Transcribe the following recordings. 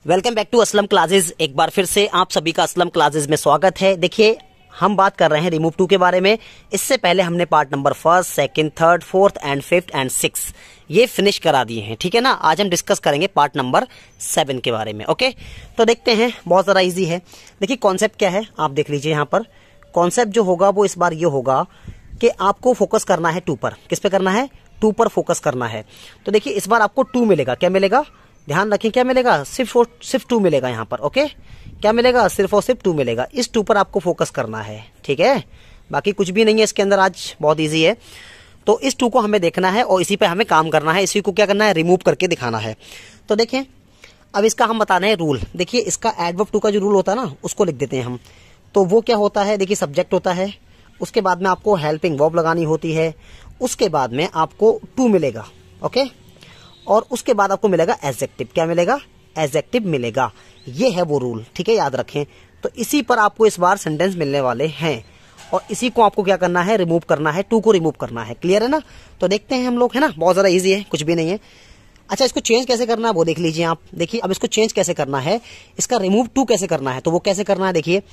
Welcome back to Aslam classes. एक बार फिर से आप सभी का असलम क्लासेस में स्वागत है। देखिए, हम बात कर रहे हैं रिमूव टू के बारे में। इससे पहले हमने पार्ट नंबर 1, 2, 3, 4 एंड 5 एंड 6 ये फिनिश करा दिए हैं, ठीक है ना। आज हम डिस्कस करेंगे पार्ट नंबर 7 के बारे में। ओके, तो देखते हैं, बहुत ज़रा इजी है। देखिए कॉन्सेप्ट क्या है, आप देख लीजिए। यहाँ पर कॉन्सेप्ट जो होगा वो इस बार ये होगा कि आपको फोकस करना है 2 पर। किस पे करना है? 2 पर फोकस करना है। तो देखिए इस बार आपको 2 मिलेगा। क्या मिलेगा? ध्यान रखें, क्या मिलेगा? सिर्फ 2 मिलेगा यहाँ पर। ओके, क्या मिलेगा? सिर्फ और सिर्फ 2 मिलेगा। इस 2 पर आपको फोकस करना है, ठीक है। बाकी कुछ भी नहीं है इसके अंदर, आज बहुत इजी है। तो इस 2 को हमें देखना है और इसी पे हमें काम करना है। इसी को क्या करना है? रिमूव करके दिखाना है। तो देखें, अब इसका हम बता रहे हैं रूल। देखिए इसका एडवर्ब टू का जो रूल होता है ना, उसको लिख देते हैं हम। तो वो क्या होता है? देखिए सब्जेक्ट होता है, उसके बाद में आपको हेल्पिंग वर्ब लगानी होती है, उसके बाद में आपको 2 मिलेगा। ओके, और उसके बाद आपको मिलेगा एडजेक्टिव। क्या मिलेगा? एडजेक्टिव मिलेगा। ये है वो रूल, ठीक है, याद रखें। तो इसी पर आपको इस बार सेंटेंस मिलने वाले हैं और इसी को आपको क्या करना है? रिमूव करना है। 2 को रिमूव करना है। क्लियर है ना? तो देखते हैं हम लोग, है ना। बहुत ज़्यादा इजी है, कुछ भी नहीं है। अच्छा, इसको चेंज कैसे करना है वो देख लीजिए आप। देखिए अब इसको चेंज कैसे करना है, इसका रिमूव 2 कैसे करना है, तो वो कैसे करना है? देखिए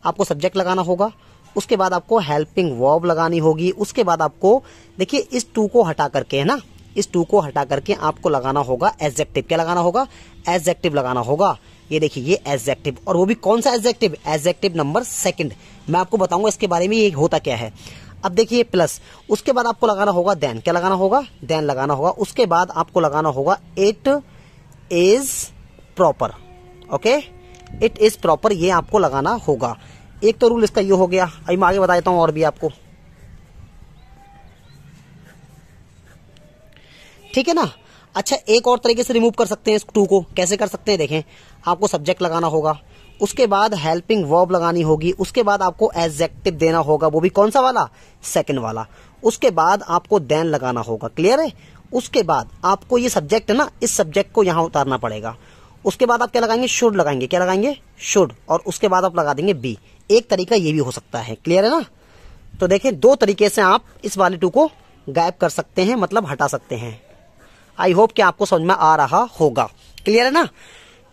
आपको सब्जेक्ट लगाना होगा, उसके बाद आपको हेल्पिंग वर्ब लगानी होगी, उसके बाद आपको देखिए इस 2 को हटा करके, है ना, इस 2 को हटा करके आपको लगाना होगा एडजेक्टिव। क्या लगाना होगा? एडजेक्टिव लगाना होगा। ये देखिए ये एडजेक्टिव, और वो भी कौन सा एडजेक्टिव? Adjective number 2। मैं आपको बताऊंगा इसके बारे में ये होता क्या है। अब देखिए प्लस, उसके बाद आपको लगाना होगा देन। क्या लगाना होगा? देन लगाना होगा। उसके बाद आपको लगाना होगा it is proper. Okay, it is proper, ये आपको लगाना होगा। एक तो रूल इसका ये हो गया। अभी मैं आगे बता देता हूं और भी आपको, ठीक है ना। अच्छा, एक और तरीके से रिमूव कर सकते हैं इस 2 को। कैसे कर सकते हैं? देखें, आपको सब्जेक्ट लगाना होगा, उसके बाद हेल्पिंग वर्ब लगानी होगी, उसके बाद आपको एडजेक्टिव देना होगा, वो भी कौन सा वाला? 2 वाला। उसके बाद आपको देन लगाना होगा। क्लियर है? उसके बाद आपको ये सब्जेक्ट है ना, इस सब्जेक्ट को यहां उतारना पड़ेगा। उसके बाद आप क्या लगाएंगे? शुड लगाएंगे। क्या लगाएंगे? शुड। और उसके बाद आप लगा देंगे बी। एक तरीका ये भी हो सकता है। क्लियर है ना? तो देखें, 2 तरीके से आप इस वाले 2 को गायब कर सकते हैं, मतलब हटा सकते हैं। आई होप कि आपको समझ में आ रहा होगा। क्लियर है ना?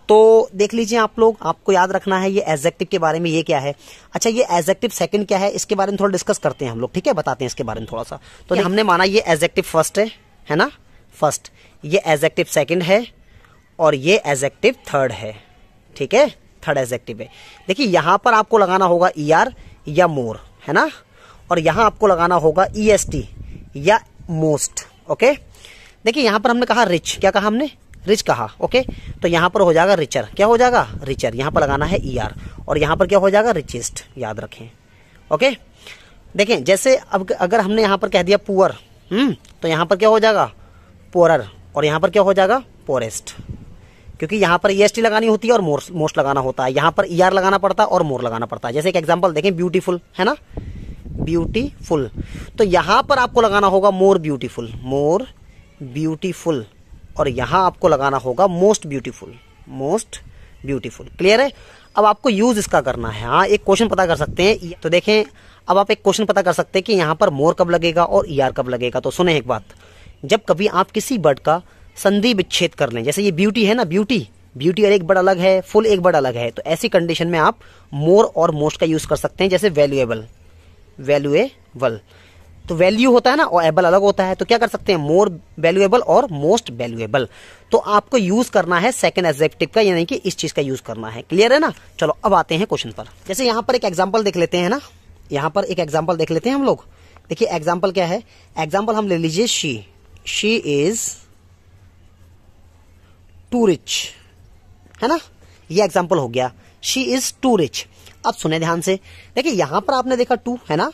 तो देख लीजिए आप लोग, आपको याद रखना है ये एडजेक्टिव के बारे में। ये क्या है? अच्छा, ये एडजेक्टिव 2 क्या है, इसके बारे में थोड़ा डिस्कस करते हैं हम लोग, ठीक है। बताते हैं इसके बारे में थोड़ा सा। तो हमने माना ये एडजेक्टिव फर्स्ट है ना, फर्स्ट। ये एडजेक्टिव 2 है और ये एडजेक्टिव 3 है, ठीक है। 3rd एडजेक्टिव है। देखिए यहां पर आपको लगाना होगा ER या मोर, है ना, और यहां आपको लगाना होगा EST या मोस्ट। ओके, देखिए यहां पर हमने कहा रिच। क्या कहा हमने? रिच कहा। ओके, तो यहां पर हो जाएगा रिचर। क्या हो जाएगा? रिचर। यहां पर लगाना है ER और यहां पर क्या हो जाएगा? रिचेस्ट। याद रखें। ओके, देखें जैसे अब अगर हमने यहां पर कह दिया पुअर, तो यहां पर क्या हो जाएगा? पोरर। और यहां पर क्या हो जाएगा? पोरेस्ट। क्योंकि यहां पर EST लगानी होती है और मोस्ट लगाना होता है। यहां पर ER लगाना पड़ता है और मोर लगाना पड़ता है। जैसे एक एग्जाम्पल देखें, ब्यूटीफुल, है ना, ब्यूटीफुल। तो यहां पर आपको लगाना होगा मोर ब्यूटीफुल, मोर ब्यूटीफुल, और यहां आपको लगाना होगा most beautiful, most beautiful. Clear है? अब आपको यूज इसका करना है। हाँ, एक क्वेश्चन पता कर सकते हैं। तो देखें, अब आप एक क्वेश्चन पता कर सकते हैं कि यहां पर मोर कब लगेगा और ER कब लगेगा। तो सुने एक बात, जब कभी आप किसी वर्ड का संधि विच्छेद कर लें, जैसे ये ब्यूटी है ना, ब्यूटी और एक वर्ड अलग है, फुल एक वर्ड अलग है, तो ऐसी कंडीशन में आप मोर और मोस्ट का यूज कर सकते हैं। जैसे वैल्यूएबल, वैल्यूएबल, तो वैल्यू होता है ना और एबल अलग होता है, तो क्या कर सकते हैं? मोर वैल्यूएबल और मोस्ट वैल्यूएबल। तो आपको यूज करना है 2nd एडजेक्टिव का, यानी कि इस चीज का यूज करना है। क्लियर है ना? चलो अब आते हैं क्वेश्चन पर। जैसे यहां पर एक एग्जांपल देख लेते हैं ना, यहां पर एक एग्जांपल देख लेते हैं हम लोग। देखिए एग्जांपल क्या है? एग्जांपल हम ले लीजिए शी इज टू रिच, है ना, ये एग्जांपल हो गया। She is too rich. अब सुने ध्यान से, देखिए यहां पर आपने देखा 2, है ना,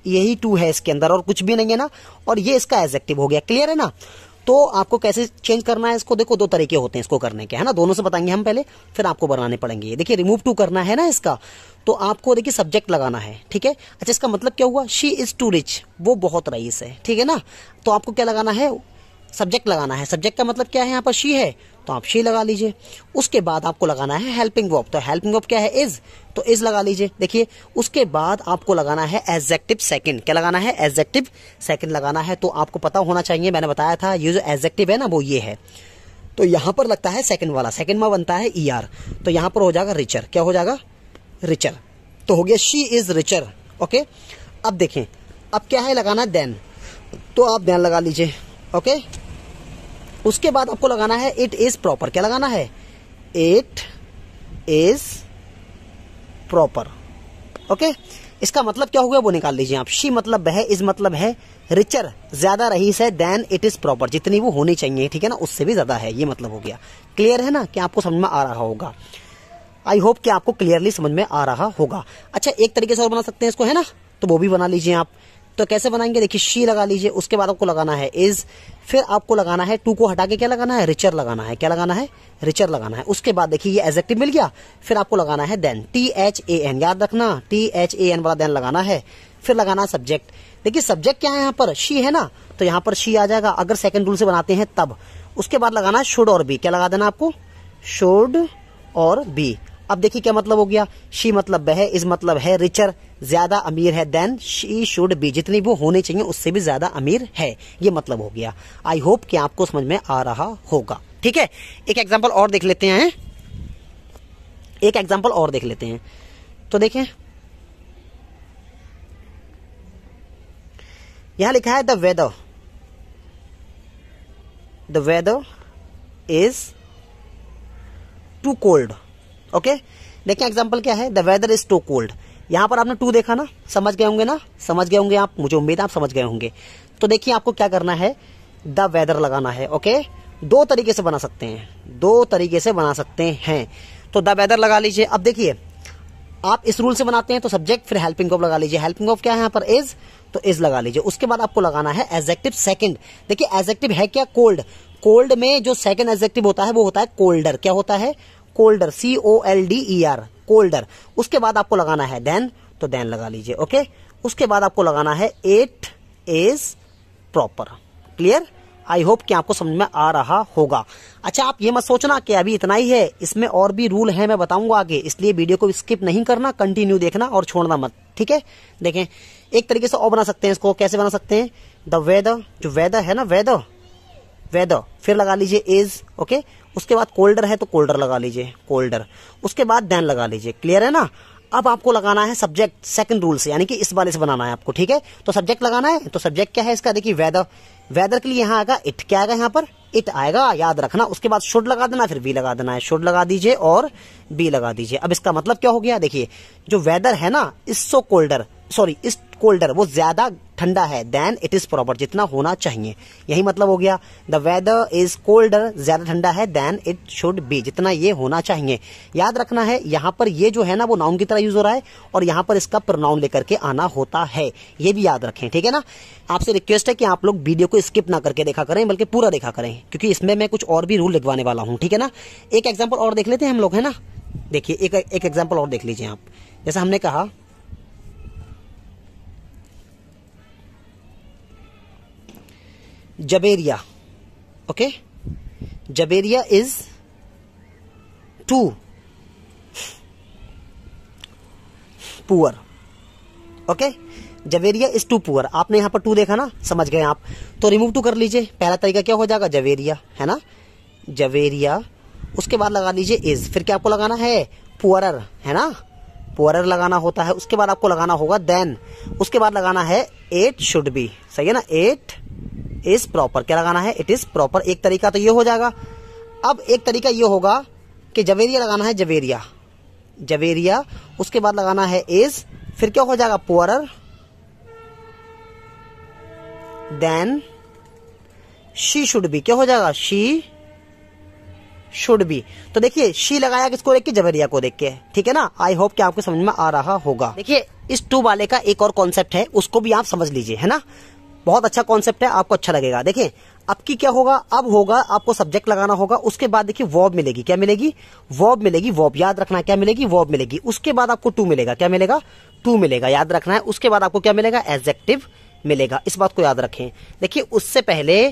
यही 2 है इसके अंदर और कुछ भी नहीं है ना, और ये इसका एडजेक्टिव हो गया। क्लियर है ना? तो आपको कैसे चेंज करना है इसको? देखो 2 तरीके होते हैं इसको करने के, है ना, दोनों से बताएंगे हम पहले, फिर आपको बनाने पड़ेंगे। देखिए रिमूव 2 करना है ना इसका, तो आपको देखिए सब्जेक्ट लगाना है, ठीक है। अच्छा, इसका मतलब क्या हुआ? शी इज टू रिच, वो बहुत रईस है, ठीक है ना। तो आपको क्या लगाना है? सब्जेक्ट लगाना है। सब्जेक्ट का मतलब क्या है? यहाँ पर शी है, तो आप शी लगा लीजिए। उसके बाद आपको लगाना है हेल्पिंग वर्ब, तो हेल्पिंग वर्ब क्या है? इज, तो इज लगा लीजिए। देखिए उसके बाद आपको लगाना है एडजेक्टिव 2। क्या लगाना है? एडजेक्टिव 2 लगाना है। तो आपको पता होना चाहिए, मैंने बताया था ये जो एडजेक्टिव है ना वो ये है, तो यहां पर लगता है सेकंड वाला, सेकंड में बनता है ER, तो यहां पर हो जाएगा रिचर। क्या हो जाएगा? रिचर। तो हो गया शी इज रिचर। ओके, अब देखें, अब क्या है लगाना देन, तो आप देन लगा लीजिए। ओके, उसके बाद आपको लगाना है इट इज प्रॉपर। क्या लगाना है? It is proper. ओके, इसका मतलब क्या हुआ वो निकाल लीजिए आप। शी मतलब है, इज मतलब है, रिचर ज्यादा रईस है, देन इट इज प्रॉपर, जितनी वो होनी चाहिए, ठीक है ना, उससे भी ज्यादा है, ये मतलब हो गया। क्लियर है ना, कि आपको समझ में आ रहा होगा। आई होप कि आपको क्लियरली समझ में आ रहा होगा। अच्छा, एक तरीके से और बना सकते हैं इसको, है ना, तो वो भी बना लीजिए आप। तो कैसे बनाएंगे? देखिए, शी लगा लीजिए, उसके बाद आपको लगाना है इज, फिर आपको लगाना है टू को हटा के क्या लगाना है? रिचर लगाना है। क्या लगाना है? रिचर लगाना है। उसके बाद देखिए ये एडजेक्टिव मिल गया, फिर आपको लगाना है देन, THAN, याद रखना THAN वाला देन लगाना है। फिर लगाना है सब्जेक्ट। देखिए सब्जेक्ट क्या है यहाँ पर? शी है ना, तो यहाँ पर शी आ जाएगा अगर सेकंड रूल से बनाते हैं तब। उसके बाद लगाना है शुड और बी। क्या लगा देना आपको? शुड और बी। अब देखिए क्या मतलब हो गया, शी मतलब है, इज मतलब है रिचर, ज्यादा अमीर है, देन शी शुड बी, जितनी वो होनी चाहिए उससे भी ज्यादा अमीर है, ये मतलब हो गया। आई होप कि आपको समझ में आ रहा होगा। ठीक है, एक एग्जांपल और देख लेते हैं, एक एग्जांपल और देख लेते हैं। तो देखें, यहां लिखा है the weather is too cold. Okay, देखिए एग्जांपल क्या है, the weather is too cold. यहां पर आपने टू देखा ना, समझ गए होंगे ना, समझ गए होंगे आप, मुझे उम्मीद है आप समझ गए होंगे। तो देखिए आपको क्या करना है, द वेदर लगाना है। ओके, दो तरीके से बना सकते हैं, दो तरीके से बना सकते हैं। तो द वेदर लगा लीजिए। अब देखिए आप इस रूल से बनाते हैं तो सब्जेक्ट, फिर हेल्पिंग ऑफ लगा लीजिए। हेल्पिंग ऑफ क्या है यहाँ पर? इज, तो इज लगा लीजिए। उसके बाद आपको लगाना है एडजेक्टिव सेकंड। देखिए एडजेक्टिव है क्या? कोल्ड। कोल्ड में जो सेकंड एडजेक्टिव होता है वो होता है कोल्डर। क्या होता है? Colder, COLDER, colder. उसके बाद आपको लगाना है देन, तो देन लगा लीजिए। ओके, उसके बाद आपको लगाना है it is proper. Clear? I hope कि आपको समझ में आ रहा होगा। अच्छा, आप ये मत सोचना कि अभी इतना ही है, इसमें और भी रूल है, मैं बताऊंगा आगे, इसलिए वीडियो को स्किप नहीं करना, कंटिन्यू देखना और छोड़ना मत। ठीक है, देखें एक तरीके से और बना सकते हैं इसको। कैसे बना सकते हैं? द वेदर, जो वेदर है ना, वेदर, फिर लगा लीजिए इज। ओके, उसके बाद कोल्डर है तो कोल्डर लगा लीजिए, कोल्डर। उसके बाद देन लगा लीजिए। क्लियर है ना? अब आपको लगाना है सब्जेक्ट सेकंड रूल से, यानी कि इस वाले से बनाना है आपको। ठीक है, तो सब्जेक्ट लगाना है, तो सब्जेक्ट क्या है इसका? देखिए वेदर, वेदर के लिए यहाँ आएगा इट। क्या आएगा यहाँ पर? इट आएगा, याद रखना। उसके बाद शुड लगा देना, फिर बी लगा देना है। शुड लगा दीजिए और बी लगा दीजिए। अब इसका मतलब क्या हो गया? देखिए जो वेदर है ना, इज सो कोल्डर, सॉरी इस कोल्डर, वो ज्यादा ठंडा है, देन इट इज प्रॉपर, जितना होना चाहिए, यही मतलब हो गया। द वेदर इज कोल्डर, ज्यादा ठंडा है, देन इट शुड बी, जितना ये होना चाहिए। याद रखना है यहाँ पर ये जो है ना वो नाउन की तरह यूज हो रहा है और यहाँ पर इसका प्रोनाउन लेकर के आना होता है, ये भी याद रखें। ठीक है ना? आपसे रिक्वेस्ट है कि आप लोग वीडियो को स्किप ना करके देखा करें, बल्कि पूरा देखा करें, क्योंकि इसमें मैं कुछ और भी रूल लिखवाने वाला हूँ। ठीक है ना? एक एग्जाम्पल और देख लेते हैं हम लोग, है ना? देखिए एक एग्जाम्पल और देख लीजिए आप। जैसा हमने कहा Javeria. Okay, Javeria is too poor. Okay, Javeria is too poor. आपने यहां पर टू देखा ना, समझ गए आप, तो रिमूव टू कर लीजिए। पहला तरीका क्या हो जाएगा? जवेरिया, है ना, जवेरिया। उसके बाद लगा लीजिए इज, फिर क्या आपको लगाना है? पुअरर, है ना, पुअरर लगाना होता है। उसके बाद आपको लगाना होगा देन, उसके बाद लगाना है इट शुड बी, सही है ना, इट इज प्रॉपर। क्या लगाना है? It is proper. एक तरीका तो ये हो जाएगा। अब एक तरीका ये होगा कि जवेरिया लगाना है, जवेरिया, जवेरिया। उसके बाद लगाना है इज, फिर क्या हो जाएगा? Poorer, then she should be. क्या हो जाएगा? She should be. तो देखिए शी लगाया किसको देख के? जवेरिया को देख के। ठीक है ना? आई होप कि आपको समझ में आ रहा होगा। देखिए इस टू वाले का एक और कॉन्सेप्ट है, उसको भी आप समझ लीजिए, है ना, बहुत अच्छा कॉन्सेप्ट है, आपको अच्छा लगेगा। देखिए अब की क्या होगा? अब होगा आपको सब्जेक्ट लगाना होगा, उसके बाद देखिए वर्ब मिलेगी। क्या मिलेगी? वर्ब मिलेगी, वर्ब, याद रखना। क्या मिलेगी? वर्ब मिलेगी। उसके बाद आपको टू मिलेगा। क्या मिलेगा? टू मिलेगा, याद रखना है। उसके बाद आपको क्या मिलेगा? एडजेक्टिव मिलेगा, इस बात को याद रखें। देखिए उससे पहले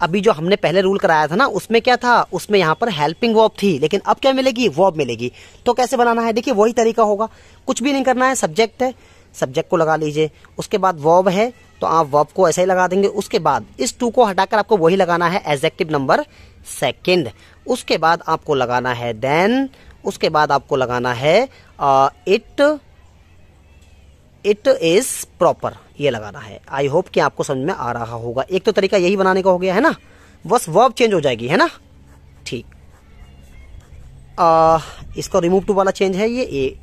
अभी जो हमने पहले रूल कराया था ना, उसमें क्या था? उसमें यहाँ पर हेल्पिंग वर्ब थी, लेकिन अब क्या मिलेगी? वर्ब मिलेगी। तो कैसे बनाना है? देखिए वही तरीका होगा, कुछ भी नहीं करना है। सब्जेक्ट है, सब्जेक्ट को लगा लीजिए। उसके बाद वर्ब है तो आप वर्ब को ऐसे ही लगा देंगे। उसके बाद इस टू को हटाकर आपको वही लगाना है, एडजेक्टिव नंबर सेकेंड, उसके बाद आपको लगाना है देन, उसके बाद आपको लगाना है इट इज प्रॉपर, ये लगाना है। आई होप कि आपको समझ में आ रहा होगा। एक तो तरीका यही बनाने का हो गया है ना, बस वर्ब चेंज हो जाएगी, है ना। ठीक, इसको रिमूव टू वाला चेंज है, ये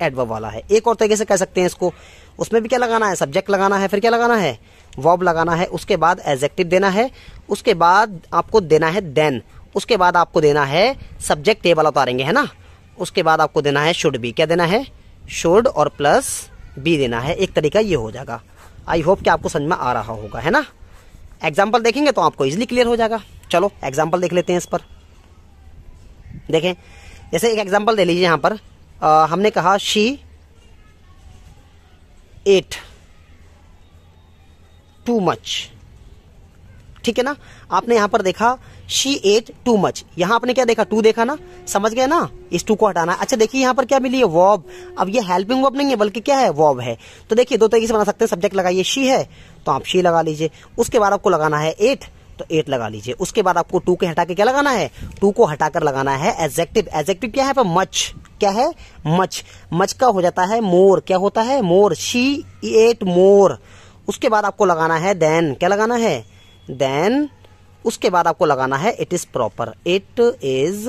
एडवर्ब वाला है। एक और तरीके से कह सकते हैं इसको, उसमें भी क्या लगाना है, सब्जेक्ट लगाना है, फिर क्या लगाना है, वर्ब लगाना है, उसके बाद एडजेक्टिव देना है, उसके बाद आपको देना है देन, उसके बाद आपको देना है सब्जेक्ट, ये वाला उतारेंगे, है ना। उसके बाद आपको देना है शुड बी, क्या देना है, शुड और प्लस बी देना है। एक तरीका ये हो जाएगा। आई होप कि आपको समझ में आ रहा होगा, है ना। एग्जाम्पल देखेंगे तो आपको इजिली क्लियर हो जाएगा। चलो एग्जाम्पल देख लेते हैं इस पर। देखें, जैसे एक एग्जाम्पल दे लीजिए यहां पर, हमने कहा शी एट टू मच, ठीक है ना। आपने यहां पर देखा शी एट टू मच, यहां आपने क्या देखा, टू देखा ना, समझ गए ना, इस टू को हटाना है। अच्छा देखिए यहां पर क्या मिली है, वर्ब। अब ये हेल्पिंग वर्ब नहीं है बल्कि क्या है, वर्ब है। तो देखिए दो तरीके से बना सकते हैं, सब्जेक्ट लगाइए शी है तो आप शी लगा लीजिए, उसके बाद आपको लगाना है एट तो एट लगा लीजिए, उसके बाद आपको टू के हटा के क्या लगाना है, टू को हटाकर लगाना है एडजेक्टिव। एडजेक्टिव क्या है पर मच, क्या है, मच। मच का हो जाता है मोर, क्या होता है, मोर। शी एट मोर। उसके बाद आपको लगाना है देन, क्या लगाना है, देन। उसके बाद आपको लगाना है it is proper, it is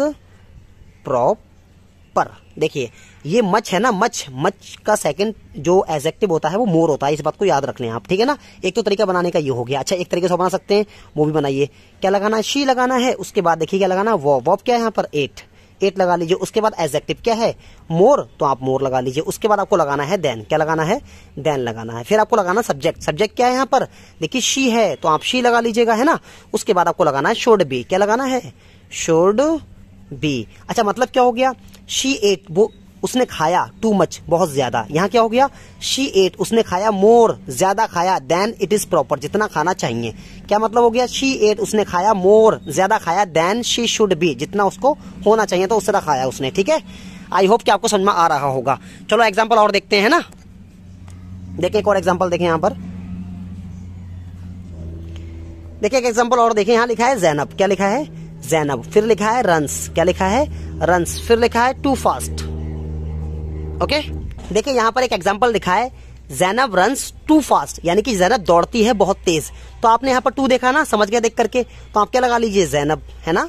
proper. देखिए ये मच है ना, मच, मच का सेकंड जो एडजेक्टिव होता है वो मोर होता है, इस बात को याद रख लें आप, ठीक है ना। एक तो तरीका बनाने का ये हो गया। अच्छा एक तरीके से बना सकते हैं, वो भी बनाइए। क्या लगाना है, शी लगाना है, उसके बाद देखिए क्या लगाना है, वर्ब क्या है यहाँ पर, एट, एट लगा लीजिए। उसके बाद एडजेक्टिव क्या है, मोर, तो आप मोर लगा लीजिए। उसके बाद आपको लगाना है देन, क्या लगाना है, देन लगाना है। फिर आपको लगाना सब्जेक्ट, सब्जेक्ट क्या है यहाँ पर, देखिए शी है तो आप शी लगा लीजिएगा, है ना। उसके बाद आपको लगाना है शुड बी, क्या लगाना है, शुड बी। अच्छा मतलब क्या हो गया, शी एट, वो उसने खाया, टू मच, बहुत ज्यादा। यहाँ क्या हो गया, शी एट, उसने खाया, मोर, ज्यादा खाया, देन इट इज प्रॉपर, जितना खाना चाहिए। क्या मतलब हो गया, शी एट, उसने खाया, मोर, ज्यादा खाया, देन शी शुड बी, जितना उसको होना चाहिए तो उससे ज्यादा खाया उसने, ठीक है। आई होप कि आपको समझ में आ रहा होगा। चलो एग्जाम्पल और देखते हैं ना। देखिए एक और एग्जाम्पल देखें यहाँ पर, देखिए एक एग्जाम्पल और देखें। यहाँ लिखा है जैनब, क्या लिखा है, जैनब। फिर लिखा है रंस, क्या लिखा है, रंस। फिर लिखा है टू फास्ट, ओके। देखिए यहाँ पर एक एग्जाम्पल लिखा है जैनब रन्स टू फास्ट, यानी कि जैनब दौड़ती है बहुत तेज। तो आपने यहाँ पर टू देखा ना, समझ गया देख करके, तो आप क्या लगा लीजिए, जैनब, है ना,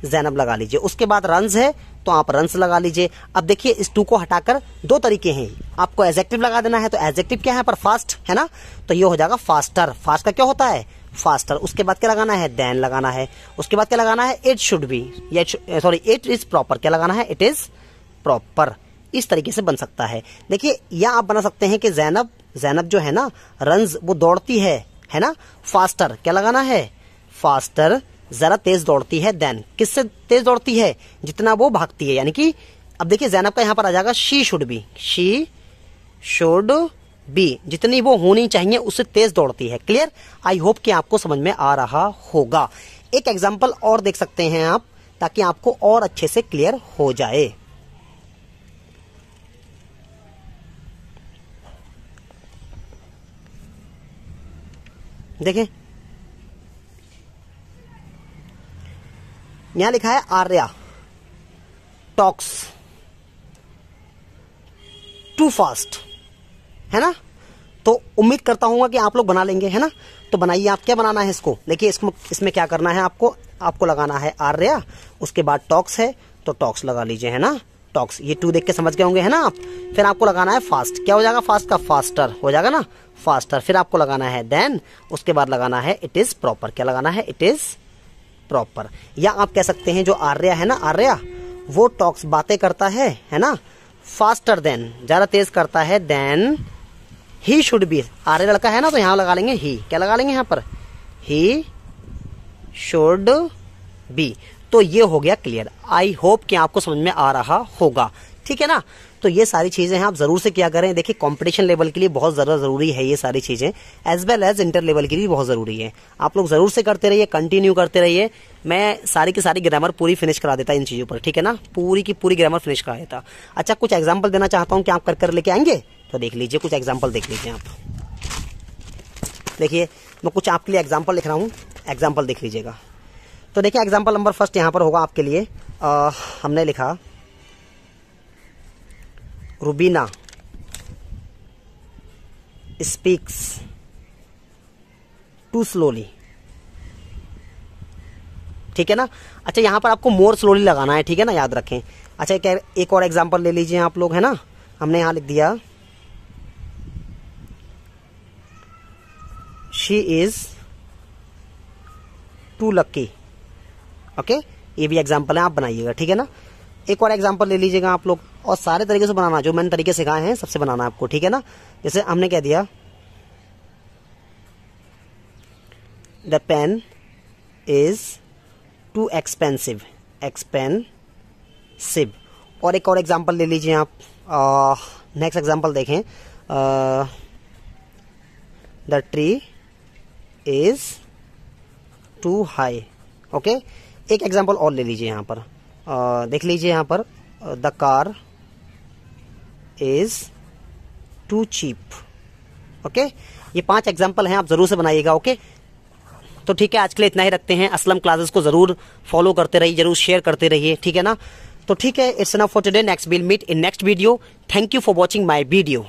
जैनब लगा लीजिए। उसके बाद रन्स है तो आप रन्स लगा लीजिए। अब देखिए इस टू को हटाकर दो तरीके हैं, आपको एडजेक्टिव लगा देना है, तो एडजेक्टिव क्या है पर फास्ट, है ना, तो ये हो जाएगा फास्टर। फास्ट का क्या होता है, फास्टर। उसके बाद क्या लगाना है, देन लगाना है। उसके बाद क्या लगाना है, it should be, sorry it is proper, क्या लगाना है, इट इज प्रॉपर। इस तरीके से बन सकता है। देखिए या आप बना सकते हैं कि जैनब, जैनब जो है ना, रन्स, वो दौड़ती है ना, फास्टर, क्या लगाना है, फास्टर, जरा तेज दौड़ती है, देन किससे तेज दौड़ती है, जितना वो भागती है। यानी कि अब देखिए जैनब का यहां पर आ जाएगा she should B, she should B, जितनी वो होनी चाहिए उससे तेज दौड़ती है। क्लियर। आई होप कि आपको समझ में आ रहा होगा। एक एग्जाम्पल और देख सकते हैं आप, ताकि आपको और अच्छे से क्लियर हो जाए। देखें यहां लिखा है आर्या टॉक्स टू फास्ट, है ना। तो उम्मीद करता हूं कि आप लोग बना लेंगे, है ना। तो बनाइए आप, क्या बनाना है इसको, देखिए इसमें क्या करना है, आपको लगाना है आर्या, उसके बाद टॉक्स है तो टॉक्स लगा लीजिए, है ना, टॉक्स। ये टू देख के समझ गए होंगे, है ना आप। फिर आपको लगाना है फास्ट, क्या हो जाएगा, फास्ट का फास्टर हो जाएगा ना, फास्टर। फिर आपको लगाना है देन, उसके बाद लगाना है इट इज प्रॉपर, क्या लगाना है, इट इज प्रॉपर। या आप कह सकते हैं जो आर्या है ना, आर्या वो टॉक्स, बातें करता है ना, फास्टर देन, ज्यादा तेज करता है, देन ही शुड बी, आर्य लड़का है ना तो यहां लगा लेंगे ही, क्या लगा लेंगे यहां पर, ही शुड बी। तो ये हो गया क्लियर। आई होप कि आपको समझ में आ रहा होगा, ठीक है ना। तो ये सारी चीजें हैं, आप जरूर से क्या करें, देखिए कंपटीशन लेवल के लिए बहुत ज्यादा जरूरी है ये सारी चीजें, as well as inter level के लिए बहुत जरूरी है। आप लोग जरूर से करते रहिए, कंटिन्यू करते रहिए। मैं सारी की सारी ग्रामर पूरी फिनिश करा देता इन चीजों पर, ठीक है ना, पूरी की पूरी ग्रामर फिनिश करा देता। अच्छा कुछ एग्जाम्पल देना चाहता हूँ कि आप कर लेके आएंगे, तो देख लीजिए कुछ एग्जाम्पल देख लीजिए आप। देखिए मैं कुछ आपके लिए एग्जाम्पल लिख रहा हूँ, एग्जाम्पल देख लीजिएगा। तो देखिए एग्जाम्पल नंबर फर्स्ट यहां पर होगा आपके लिए। हमने लिखा रुबीना स्पीक्स टू स्लोली, ठीक है ना। अच्छा यहां पर आपको मोर स्लोली लगाना है, ठीक है ना, याद रखें। अच्छा एक और एग्जांपल ले लीजिए आप लोग, है ना। हमने यहां लिख दिया she is too lucky, okay. ये भी एग्जांपल है, आप बनाइएगा, ठीक है ना। एक और एग्जांपल ले लीजिएगा आप लोग, और सारे तरीके से बनाना, जो मैंने तरीके सिखाए हैं सबसे बनाना आपको, ठीक है ना। जैसे हमने कह दिया the pen is too expensive, expensive. और एक और एग्जांपल ले लीजिए आप। नेक्स्ट एग्जांपल देखें, the tree is too high, okay. एक एग्जांपल और ले लीजिए यहां पर, देख लीजिए यहां पर, the car is too cheap, okay. ये 5 एग्जांपल हैं, आप जरूर से बनाइएगा, ओके। तो ठीक है, आज के लिए इतना ही रखते हैं। असलम क्लासेस को जरूर फॉलो करते रहिए, जरूर शेयर करते रहिए, ठीक है ना। तो ठीक है, it's enough for today. Next will meet in next video. Thank you for watching my video.